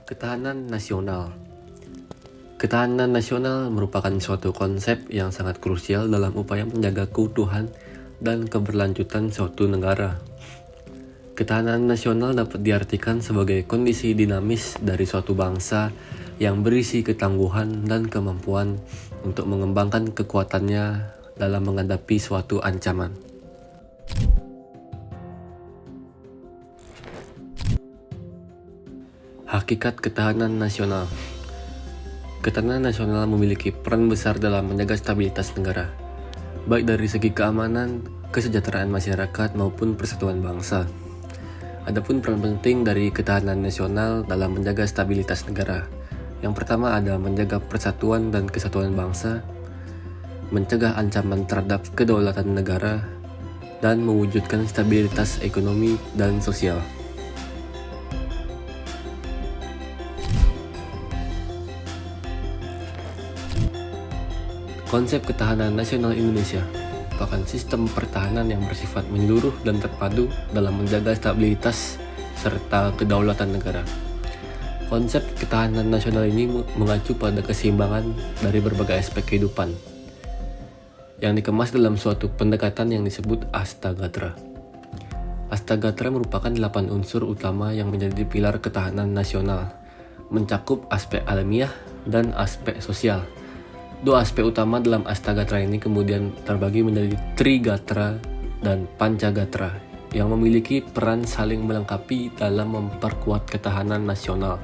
Ketahanan nasional. Ketahanan nasional merupakan suatu konsep yang sangat krusial dalam upaya menjaga keutuhan dan keberlanjutan suatu negara. Ketahanan nasional dapat diartikan sebagai kondisi dinamis dari suatu bangsa yang berisi ketangguhan dan kemampuan untuk mengembangkan kekuatannya dalam menghadapi suatu ancaman. Hakikat ketahanan nasional. Ketahanan nasional memiliki peran besar dalam menjaga stabilitas negara, baik dari segi keamanan, kesejahteraan masyarakat maupun persatuan bangsa. Adapun peran penting dari ketahanan nasional dalam menjaga stabilitas negara. Yang pertama ada menjaga persatuan dan kesatuan bangsa, mencegah ancaman terhadap kedaulatan negara, dan mewujudkan stabilitas ekonomi dan sosial. Konsep ketahanan nasional Indonesia merupakan sistem pertahanan yang bersifat menyeluruh dan terpadu dalam menjaga stabilitas serta kedaulatan negara. Konsep ketahanan nasional ini mengacu pada keseimbangan dari berbagai aspek kehidupan yang dikemas dalam suatu pendekatan yang disebut Astagatra. Astagatra merupakan 8 unsur utama yang menjadi pilar ketahanan nasional, mencakup aspek alamiah dan aspek sosial. Dua aspek utama dalam Astagatra ini kemudian terbagi menjadi Trigatra dan Pancagatra yang memiliki peran saling melengkapi dalam memperkuat ketahanan nasional.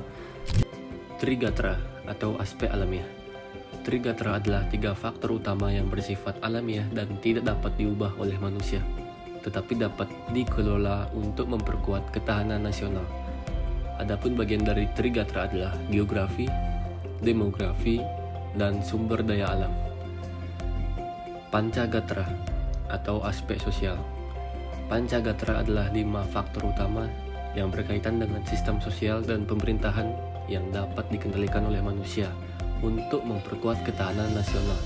Trigatra atau aspek alamiah. Trigatra adalah 3 faktor utama yang bersifat alamiah dan tidak dapat diubah oleh manusia, tetapi dapat dikelola untuk memperkuat ketahanan nasional. Adapun bagian dari Trigatra adalah geografi, demografi, dan sumber daya alam. Pancagatra atau aspek sosial. Pancagatra adalah 5 faktor utama yang berkaitan dengan sistem sosial dan pemerintahan yang dapat dikendalikan oleh manusia untuk memperkuat ketahanan nasional.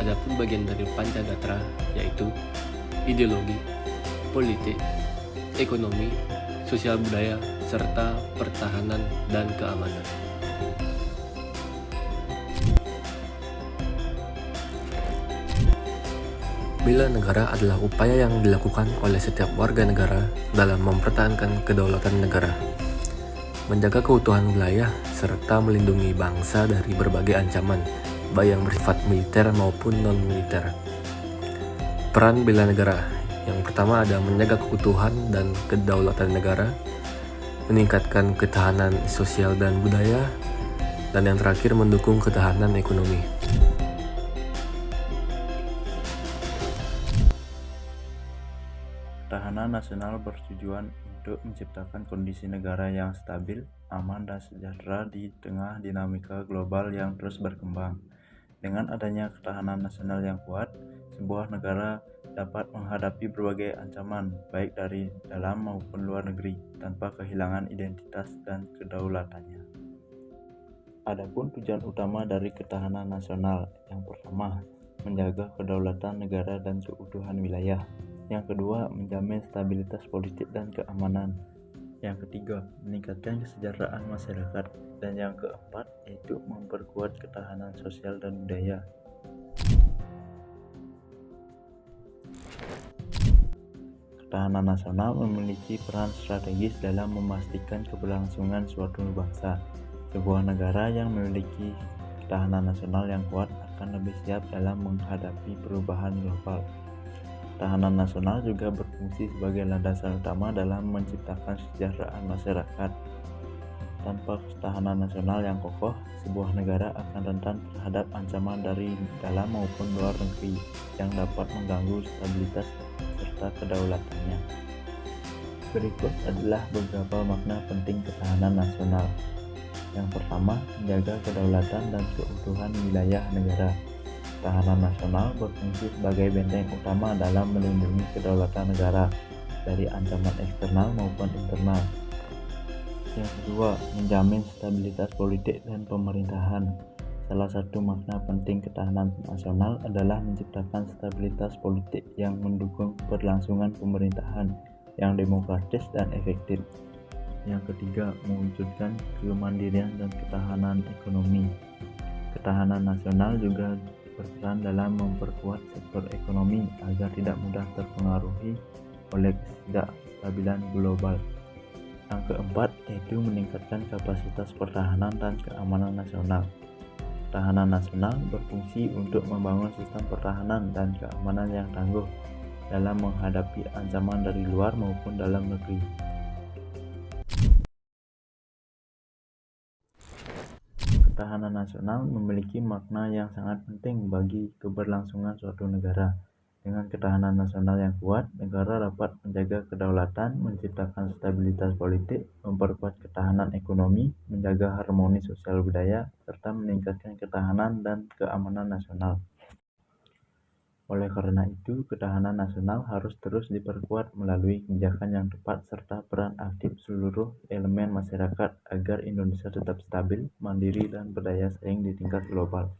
Adapun bagian dari Pancagatra yaitu ideologi, politik, ekonomi, sosial budaya, serta pertahanan dan keamanan. Bela negara adalah upaya yang dilakukan oleh setiap warga negara dalam mempertahankan kedaulatan negara, menjaga keutuhan wilayah, serta melindungi bangsa dari berbagai ancaman, baik yang bersifat militer maupun non-militer. Peran bela negara. Yang pertama ada menjaga keutuhan dan kedaulatan negara, meningkatkan ketahanan sosial dan budaya, dan yang terakhir mendukung ketahanan ekonomi. Ketahanan nasional bertujuan untuk menciptakan kondisi negara yang stabil, aman, dan sejahtera di tengah dinamika global yang terus berkembang. Dengan adanya ketahanan nasional yang kuat, sebuah negara dapat menghadapi berbagai ancaman, baik dari dalam maupun luar negeri, tanpa kehilangan identitas dan kedaulatannya. Adapun tujuan utama dari ketahanan nasional, yang pertama, menjaga kedaulatan negara dan keutuhan wilayah. Yang kedua, menjamin stabilitas politik dan keamanan. Yang ketiga, meningkatkan kesejahteraan masyarakat. Dan yang keempat, yaitu memperkuat ketahanan sosial dan budaya. Ketahanan nasional memiliki peran strategis dalam memastikan keberlangsungan suatu bangsa. Sebuah negara yang memiliki ketahanan nasional yang kuat akan lebih siap dalam menghadapi perubahan global. Ketahanan nasional juga berfungsi sebagai landasan utama dalam menciptakan kesejahteraan masyarakat. Tanpa ketahanan nasional yang kokoh, sebuah negara akan rentan terhadap ancaman dari dalam maupun luar negeri yang dapat mengganggu stabilitas serta kedaulatannya. Berikut adalah beberapa makna penting ketahanan nasional. Yang pertama, menjaga kedaulatan dan keutuhan wilayah negara. Ketahanan nasional berfungsi sebagai benteng utama dalam melindungi kedaulatan negara dari ancaman eksternal maupun internal. Yang kedua, menjamin stabilitas politik dan pemerintahan. Salah satu makna penting ketahanan nasional adalah menciptakan stabilitas politik yang mendukung keberlangsungan pemerintahan yang demokratis dan efektif. Yang ketiga, mewujudkan kemandirian dan ketahanan ekonomi. Ketahanan nasional juga berperan dalam memperkuat sektor ekonomi agar tidak mudah terpengaruhi oleh ketidakstabilan global. Yang keempat, yaitu meningkatkan kapasitas pertahanan dan keamanan nasional. Pertahanan nasional berfungsi untuk membangun sistem pertahanan dan keamanan yang tangguh dalam menghadapi ancaman dari luar maupun dalam negeri. Ketahanan nasional memiliki makna yang sangat penting bagi keberlangsungan suatu negara. Dengan ketahanan nasional yang kuat, negara dapat menjaga kedaulatan, menciptakan stabilitas politik, memperkuat ketahanan ekonomi, menjaga harmoni sosial budaya, serta meningkatkan ketahanan dan keamanan nasional. Oleh karena itu, ketahanan nasional harus terus diperkuat melalui kebijakan yang tepat serta peran aktif seluruh elemen masyarakat agar Indonesia tetap stabil, mandiri, dan berdaya saing di tingkat global.